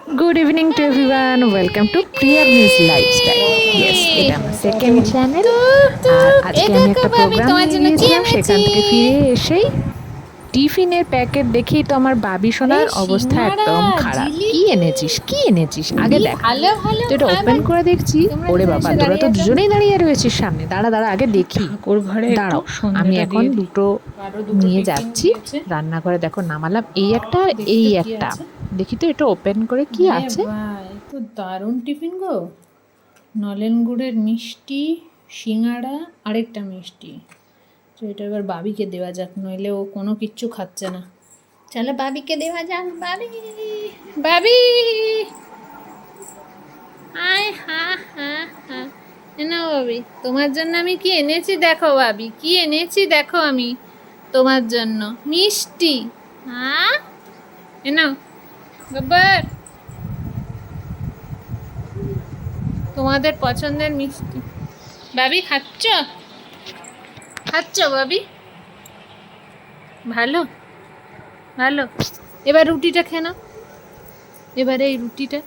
Good evening to everyone. Welcome to Priya's Lifestyle. Yes, এটা আমার second channel. আর আজকে আমি একটা প্রোগ্রাম নিয়ে গিয়েছিলাম, সেখান থেকে ফিরে এসেই টিফিনের প্যাকেট দেখেই তো আমার বাবি সোনার অবস্থা একদম খারাপ। কি এনেছিস আগে দেখ। তো এটা ওপেন করে দেখছি, ওরে বাবা, তোরা তো দুজনেই দাঁড়িয়ে রয়েছিস সামনে। দাঁড়া আগে দেখি। দাঁড়াও, আমি এখন দুটো নিয়ে যাচ্ছি রান্নাঘরে। দেখো নামালাম, এই একটা এই একটা। দেখি তো এটা ওপেন করে কি আছে। তো দারুণ টিফিন গো। নলেন গুড়ের মিষ্টি, সিঙ্গাড়া, আরেকটা মিষ্টি। তো এটা এবার বাবিকে দেওয়া যাক, নইলে ও কোনো কিচ্ছু খাচ্ছে না। চলো বাবিকে দেওয়া যাক। বাবি আয়, হা না বাবি, তোমার জন্য আমি কি এনেছি দেখো। বাবি কি এনেছি দেখো, আমি তোমার জন্য মিষ্টি। হ্যাঁ এনাও গব্বর, তোমাদের পছন্দের মিষ্টি। বাবি খাচ্ছ বাবি? ভালো ভালো। এবার রুটিটা খেয়ে নাও। এবারে এই রুটিটা,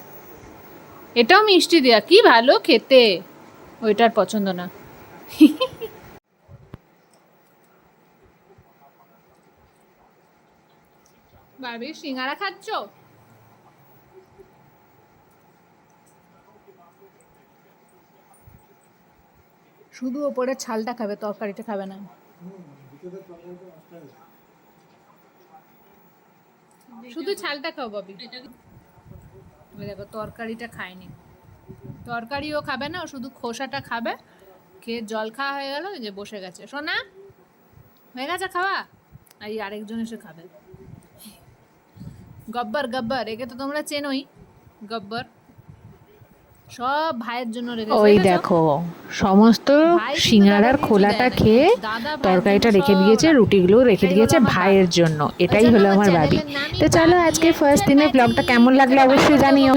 এটাও মিষ্টি দেয়া, কি ভালো খেতে। ওইটার পছন্দ না। বাবি সিঙ্গারা খাচ্ছ? শুধু ওপরে ছালটা খাবে, তরকারিটা খাবে না। শুধু ছালটা খাও বাবি। দেখো তরকারিটা খায়নি, তরকারিও খাবে না, ও শুধু খোসাটা খাবে। খেয়ে জল খাওয়া হয়ে গেল, যে বসে গেছে। সোনা হয়ে গেছে খাওয়া, এই আরেকজন এসে খাবে। গব্বর, একে তো তোমরা চেনোই, গব্বর। সব ভাইয়ের জন্য রেখেছে। ওই দেখো, সমস্ত সিঙ্গারার খোলাটা খেয়ে তরকারিটা রেখে দিয়েছে, রুটিগুলো রেখে দিয়েছে ভাইয়ের জন্য। এটাই হলো আমার বাবি। তো চলো, আজকে ফার্স্ট দিনের ব্লগটা কেমন লাগলো অবশ্যই জানিও।